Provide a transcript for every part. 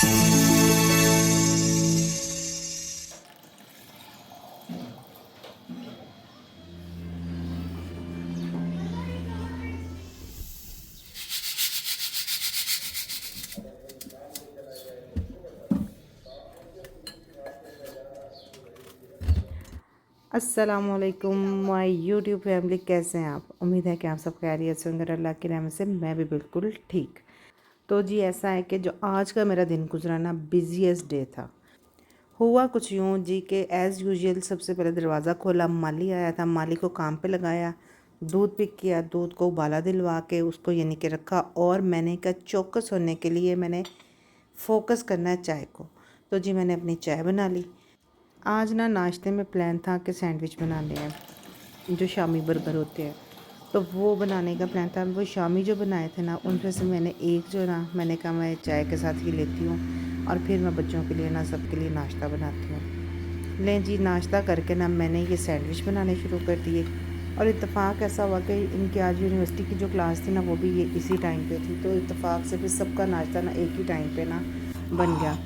अस्सलामुअलैकुम my YouTube family, कैसे हैं आप। उम्मीद है कि आप सब खैरियत से होंगे। अल्लाह की रहमत से मैं भी बिल्कुल ठीक। तो जी ऐसा है कि जो आज का मेरा दिन गुजरा ना, बिज़ीएस्ट डे था। हुआ कुछ यूँ जी कि एज़ यूजुअल सबसे पहले दरवाज़ा खोला, माली आया था, माली को काम पे लगाया, दूध पिक किया, दूध को उबाला दिलवा के उसको यानी कि रखा, और मैंने कहा चौकस होने के लिए मैंने फ़ोकस करना है चाय को। तो जी मैंने अपनी चाय बना ली। आज ना नाश्ते में प्लान था कि सैंडविच बनाने हैं, जो शामी बर्गर होते हैं, तो वो बनाने का प्लान था। वो शामी जो बनाए थे ना, उनमें से मैंने एक जो ना, मैंने कहा मैं चाय के साथ ही लेती हूँ और फिर मैं बच्चों के लिए ना सबके लिए नाश्ता बनाती हूँ। लें जी, नाश्ता करके ना मैंने ये सैंडविच बनाने शुरू कर दिए। और इत्तेफाक ऐसा हुआ कि इनकी आज यूनिवर्सिटी की जो क्लास थी ना, वो भी ये इसी टाइम पे थी, तो इत्तेफाक से फिर सबका नाश्ता ना एक ही टाइम पे ना बन गया।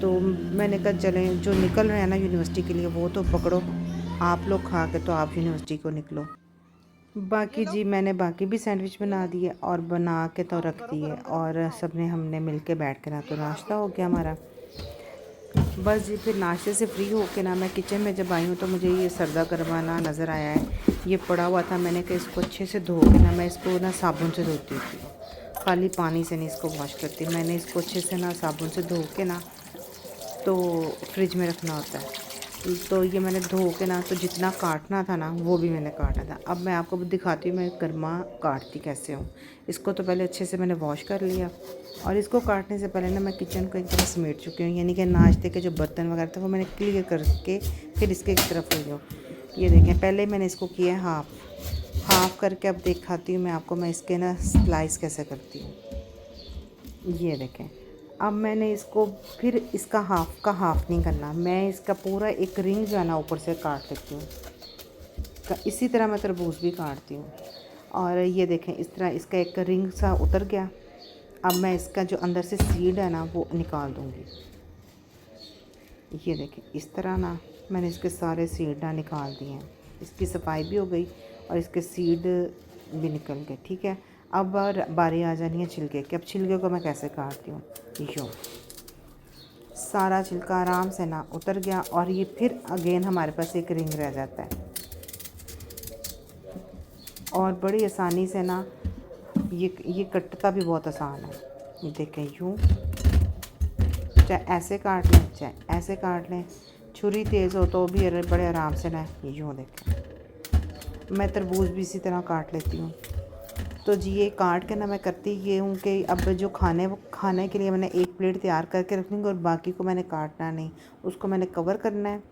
तो मैंने कहा चलें, जो निकल रहे हैं ना यूनिवर्सिटी के लिए वो तो पकड़ो, आप लोग खा के तो आप यूनिवर्सिटी को निकलो। बाकी जी मैंने बाकी भी सैंडविच बना दिए और बना के तो रख दिए, और सबने हमने मिल के बैठ के ना तो नाश्ता हो गया हमारा। बस जी फिर नाश्ते से फ्री होके ना मैं किचन में जब आई हूँ तो मुझे ये सर्दा करवाना नज़र आया है। ये पड़ा हुआ था, मैंने कहा इसको अच्छे से धो के ना मैं इसको ना साबुन से धोती थी, खाली पानी से नहीं इसको वॉश करती। मैंने इसको अच्छे से ना साबुन से धो के ना तो फ्रिज में रखना होता है। तो ये मैंने धो के ना तो जितना काटना था ना वो भी मैंने काटा था। अब मैं आपको दिखाती हूँ मैं करमा काटती कैसे हूँ। इसको तो पहले अच्छे से मैंने वॉश कर लिया, और इसको काटने से पहले ना मैं किचन को एक तरह समेट चुकी हूँ, यानी कि नाश्ते के जो बर्तन वगैरह थे वो मैंने क्लियर करके फिर इसके एक तरफ ले जाऊँ। ये देखें, पहले मैंने इसको किया है हाफ़ करके। अब दिखाती हूँ मैं आपको मैं इसके ना स्लाइस कैसे करती हूँ। ये देखें, अब मैंने इसको फिर इसका हाफ़ नहीं करना, मैं इसका पूरा एक रिंग जो है ना ऊपर से काट लेती हूँ। इसी तरह मैं तरबूज भी काटती हूँ। और ये देखें, इस तरह इसका एक रिंग सा उतर गया। अब मैं इसका जो अंदर से सीड है ना वो निकाल दूँगी। ये देखें, इस तरह ना मैंने इसके सारे सीड ना निकाल दिए हैं। इसकी सफाई भी हो गई और इसके सीड भी निकल गए। ठीक है, अब बारी आ जानी है छिलके की। अब छिलके को मैं कैसे काटती हूँ, यो सारा छिलका आराम से ना उतर गया, और ये फिर अगेन हमारे पास एक रिंग रह जाता है। और बड़ी आसानी से ना ये कटता भी बहुत आसान है। ये देखें, यूँ चाहे ऐसे काट लें चाहे ऐसे काट लें, छुरी तेज़ हो तो भी बड़े आराम से ना यूँ देखें। मैं तरबूज भी इसी तरह काट लेती हूँ। तो जी ये काट के ना मैं करती ये हूँ कि अब जो खाने के लिए मैंने एक प्लेट तैयार करके रखूँगी, और बाकी को मैंने काटना नहीं, उसको मैंने कवर करना है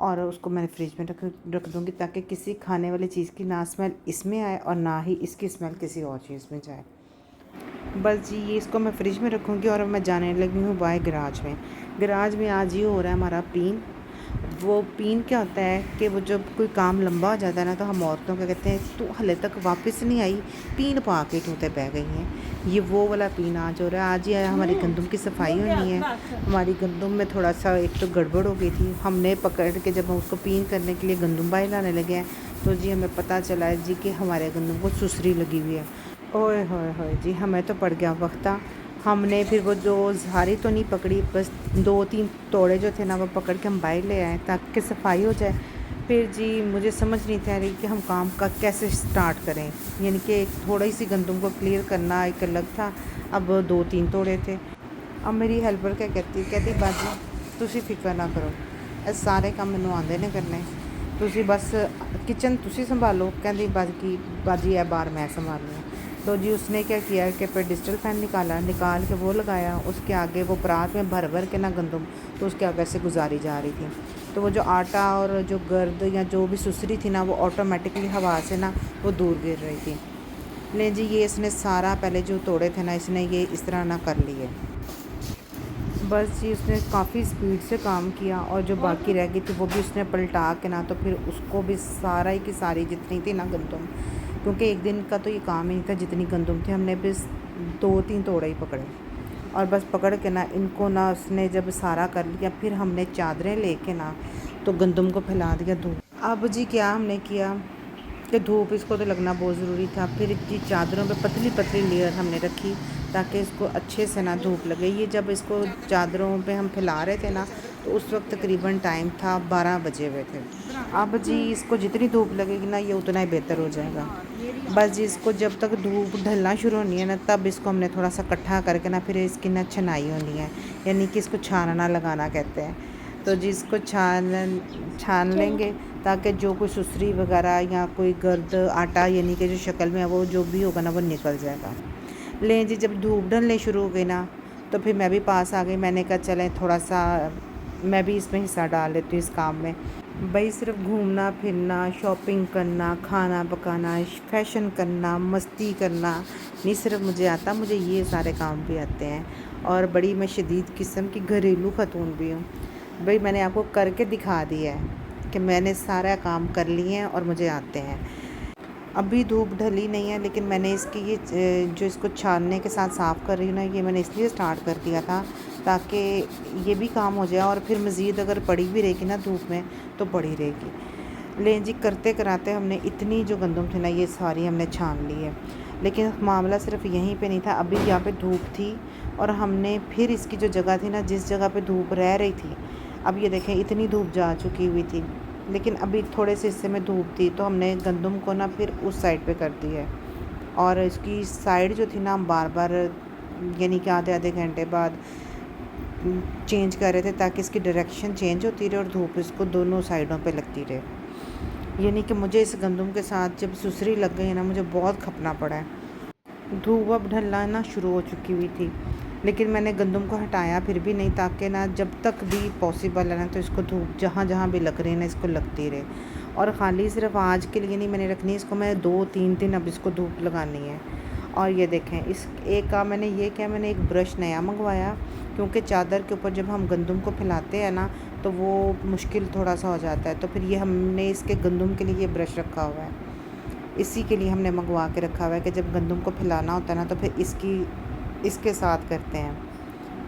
और उसको मैंने फ्रिज में रख दूँगी, ताकि किसी खाने वाली चीज़ की ना स्मेल इसमें आए और ना ही इसकी स्मेल किसी और चीज़ में जाए। बस जी ये इसको मैं फ्रिज में रखूँगी, और मैं जाने लगी हूँ बाय गराज में। गराज में आज ये हो रहा है हमारा पीन। वो पीन क्या होता है कि वो जब कोई काम लंबा हो जाता है ना, तो हम औरतों क्या कहते हैं, तू हले तक वापस नहीं आई, पीन पा के तू बह गई हैं। ये वो वाला पीन आज हो रहा है। आज ही आया, हमारी गंदम की सफाई होनी है। हमारी गंदम में थोड़ा सा एक तो गड़बड़ हो गई थी, हमने पकड़ के जब हम उसको पीन करने के लिए गंदम बाहर लाने लगे हैं, तो जी हमें पता चला है जी कि हमारे गंदम को सुसरी लगी हुई है। ओए होए होए जी, हमें तो पड़ गया वक्ता। हमने फिर वो जो झाड़ी तो नहीं पकड़ी, बस 2-3 तोड़े जो थे ना वो पकड़ के हम बाहर ले आए ताकि सफाई हो जाए। फिर जी मुझे समझ नहीं था रही कि हम काम का कैसे स्टार्ट करें, यानी कि थोड़ी सी गंदम को क्लियर करना एक अलग था, अब 2-3 तोड़े थे। अब मेरी हेल्पर क्या कहती बाजी तुसी फिक्र ना करो, ਇਹ सारे काम मैनू आंदे ने करने, तुसी बस किचन तुसी संभालो। कहती बाजी है बार मैं संभाल लूँ। तो जी उसने क्या किया कि फिर डिजिटल फ़ैन निकाल के वो लगाया, उसके आगे वो परात में भर भर के ना गंदम तो उसके आगे से गुजारी जा रही थी। तो वो जो आटा और जो गर्द या जो भी सुसरी थी ना, वो ऑटोमेटिकली हवा से ना वो दूर गिर रही थी। ले जी ये इसने सारा पहले जो तोड़े थे ना, इसने ये इस तरह ना कर लिए। बस जी उसने काफ़ी स्पीड से काम किया, और जो बाकी रह गई थी वो भी उसने पलटा के ना तो फिर उसको भी सारा ही की सारी जितनी थी ना गंदम, क्योंकि एक दिन का तो ये काम ही नहीं था, जितनी गंदम थी हमने बस 2-3 तोड़े ही पकड़े। और बस पकड़ के ना इनको ना उसने जब सारा कर लिया, फिर हमने चादरें लेके ना तो गंदम को फैला दिया धूप। अब जी क्या हमने किया कि धूप इसको तो लगना बहुत ज़रूरी था। फिर जी चादरों पे पतली पतली लेयर हमने रखी ताकि इसको अच्छे से ना धूप लगे। ये जब इसको चादरों पे हम फैला रहे थे ना तो उस वक्त तकरीबन टाइम था 12 बजे हुए थे। अब जी इसको जितनी धूप लगेगी ना ये उतना ही बेहतर हो जाएगा। बस जी इसको जब तक धूप ढलना शुरू होनी है ना तब इसको हमने थोड़ा सा इकट्ठा करके ना फिर इसकी ना छनाई होनी है, यानी कि इसको छानना लगाना कहते हैं। तो जी इसको छान लेंगे ताकि जो कोई सुसरी वगैरह या कोई गर्द आटा यानी कि जो शक्ल में है वो जो भी होगा ना वो निकल जाएगा। लें जी जब धूप ढलने शुरू हो गई ना तो फिर मैं भी पास आ गई। मैंने कहा चलें थोड़ा सा मैं भी इसमें हिस्सा डाल लेती हूँ इस काम में। भाई सिर्फ घूमना फिरना, शॉपिंग करना, खाना पकाना, फैशन करना, मस्ती करना नहीं सिर्फ मुझे आता, मुझे ये सारे काम भी आते हैं। और बड़ी मैं शदीद किस्म की घरेलू खतून भी हूँ। भाई मैंने आपको करके दिखा दिया है कि मैंने सारा काम कर लिए हैं और मुझे आते हैं। अभी धूप ढली नहीं है लेकिन मैंने इसकी ये जो इसको छानने के साथ साफ़ कर रही हूँ ना ये मैंने इसलिए स्टार्ट कर दिया था ताकि ये भी काम हो जाए और फिर मज़ीद अगर पड़ी भी रहेगी ना धूप में तो पड़ी रहेगी। लें जी करते कराते हमने इतनी जो गंदम थी ना ये सारी हमने छान ली है। लेकिन मामला सिर्फ यहीं पे नहीं था, अभी यहाँ पे धूप थी और हमने फिर इसकी जो जगह थी ना जिस जगह पे धूप रह रही थी, अब ये देखें इतनी धूप जा चुकी हुई थी लेकिन अभी थोड़े से हिस्से में धूप थी तो हमने गंदम को ना फिर उस साइड पे कर दी है। और इसकी साइड जो थी ना हम बार बार यानी कि आधे आधे घंटे बाद चेंज कर रहे थे ताकि इसकी डायरेक्शन चेंज होती रहे और धूप इसको दोनों साइडों पे लगती रहे। यानी कि मुझे इस गंदम के साथ जब सुसरी लग गई ना मुझे बहुत खपना पड़ा है। धूप अब ढलना ना शुरू हो चुकी हुई थी लेकिन मैंने गंदम को हटाया फिर भी नहीं ताकि ना जब तक भी पॉसिबल है ना तो इसको धूप जहाँ जहाँ भी लग रही है ना इसको लगती रहे। और ख़ाली सिर्फ आज के लिए नहीं मैंने रखनी, इसको मैं 2-3 दिन अब इसको धूप लगानी है। और ये देखें इस एक का मैंने ये किया, मैंने एक ब्रश नया मंगवाया क्योंकि चादर के ऊपर जब हम गंदम को फैलाते हैं ना तो वो मुश्किल थोड़ा सा हो जाता है। तो फिर ये हमने इसके गंदम के लिए ये ब्रश रखा हुआ है, इसी के लिए हमने मंगवा के रखा हुआ है कि जब गंदम को फैलाना होता है ना तो फिर इसके साथ करते हैं।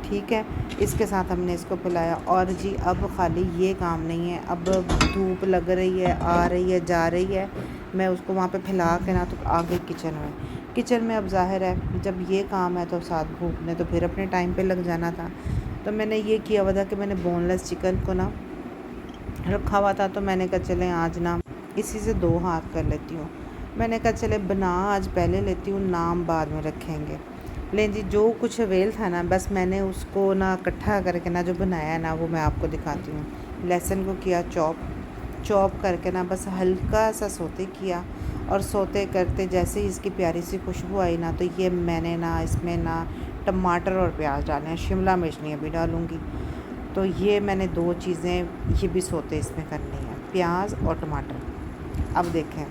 ठीक है, इसके साथ हमने इसको फैलाया। और जी अब ख़ाली ये काम नहीं है, अब धूप लग रही है, आ रही है, जा रही है, मैं उसको वहाँ पे फैला के ना तो आगे किचन में अब ज़ाहिर है जब ये काम है तो साथ भूख ने तो फिर अपने टाइम पे लग जाना था। तो मैंने ये किया हुआ था कि मैंने बोनलेस चिकन को ना रखा हुआ था तो मैंने कहा चलें आज ना इसी से 2 हाथ कर लेती हूँ। मैंने कहा चले बना आज पहले लेती हूँ, नाम बाद में रखेंगे। लें जी जो कुछ अवेल था ना बस मैंने उसको ना इकट्ठा करके ना जो बनाया ना वो मैं आपको दिखाती हूँ। लहसुन को किया चॉप करके ना बस हल्का सा सोते किया और सोते करते जैसे ही इसकी प्यारी सी खुशबू आई ना तो ये मैंने ना इसमें ना टमाटर और प्याज डाले हैं, शिमला मिर्च नहीं अभी डालूँगी। तो ये मैंने 2 चीज़ें ये भी सोते इसमें करनी है, प्याज और टमाटर। अब देखें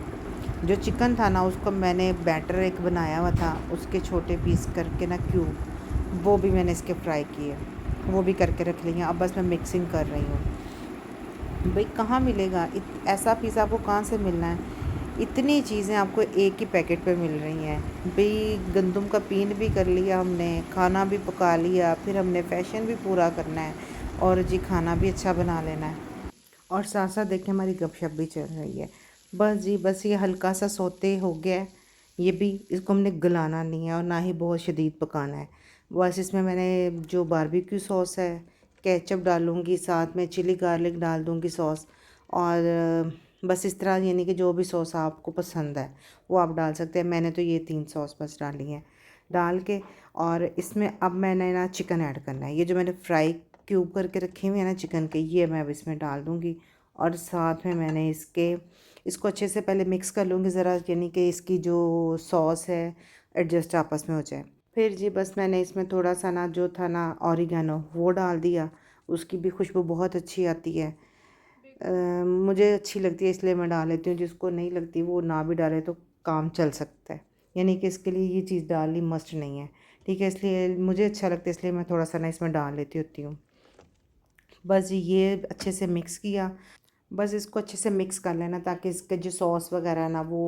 जो चिकन था ना उसको मैंने बैटर एक बनाया हुआ था, उसके छोटे पीस करके ना क्यूब, वो भी मैंने इसके फ्राई किए, वो भी करके रख ली हैं। अब बस मैं मिक्सिंग कर रही हूँ। भाई कहाँ मिलेगा ऐसा पिज़्ज़ा, आपको कहाँ से मिलना है? इतनी चीज़ें आपको एक ही पैकेट पे मिल रही हैं। भाई गंदम का पीन भी कर लिया हमने, खाना भी पका लिया, फिर हमने फैशन भी पूरा करना है और जी खाना भी अच्छा बना लेना है और साथ साथ देखें हमारी गपशप भी चल रही है। बस जी बस ये हल्का सा सोते हो गया है, ये भी इसको हमने गलाना नहीं है और ना ही बहुत शदीद पकाना है। बस इसमें मैंने जो बारबेक्यू सॉस है केचप डालूँगी, साथ में चिली गार्लिक डाल दूँगी सॉस। और बस इस तरह यानी कि जो भी सॉस आपको पसंद है वो आप डाल सकते हैं। मैंने तो ये 3 सॉस बस डाली हैं डाल के। और इसमें अब मैंने ना चिकन ऐड करना है, ये जो मैंने फ्राई क्यूब करके रखे हुए हैं ना चिकन के, ये मैं अब इसमें डाल दूँगी। और साथ में मैंने इसको अच्छे से पहले मिक्स कर लूँगी ज़रा, यानी कि इसकी जो सॉस है एडजस्ट आपस में हो जाए। फिर जी बस मैंने इसमें थोड़ा सा ना जो था ना ऑरिगेनो वो डाल दिया, उसकी भी खुशबू बहुत अच्छी आती है। मुझे अच्छी लगती है इसलिए मैं डाल लेती हूँ, जिसको नहीं लगती वो ना भी डाले तो काम चल सकता है। यानी कि इसके लिए ये चीज़ डालनी मस्ट नहीं है, ठीक है, इसलिए मुझे अच्छा लगता है इसलिए मैं थोड़ा सा ना इसमें डाल लेती होती हूँ। बस ये अच्छे से मिक्स किया, बस इसको अच्छे से मिक्स कर लेना ताकि इसके जो सॉस वगैरह है ना वो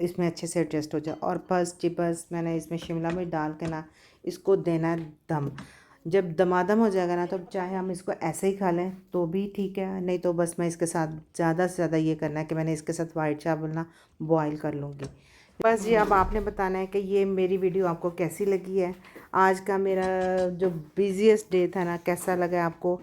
इसमें अच्छे से एडजस्ट हो जाए। और बस जी बस मैंने इसमें शिमला मिर्च डाल के ना इसको देना है दम। जब दमादम हो जाएगा ना, तो चाहे हम इसको ऐसे ही खा लें तो भी ठीक है, नहीं तो बस मैं इसके साथ ज़्यादा से ज़्यादा ये करना है कि मैंने इसके साथ वाइट चावल ना बॉयल कर लूँगी। बस जी, अब आपने बताना है कि ये मेरी वीडियो आपको कैसी लगी है। आज का मेरा जो बिज़ीएस्ट डे था ना, कैसा लगा आपको।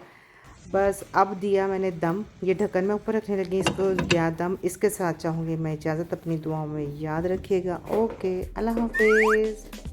बस अब दिया मैंने दम, ये ढक्कन में ऊपर रखने लगी, इसको दिया दम। इसके साथ चाहूँगी मैं इजाज़त, अपनी दुआओं में याद रखिएगा। ओके, अल्लाह हाफिज़।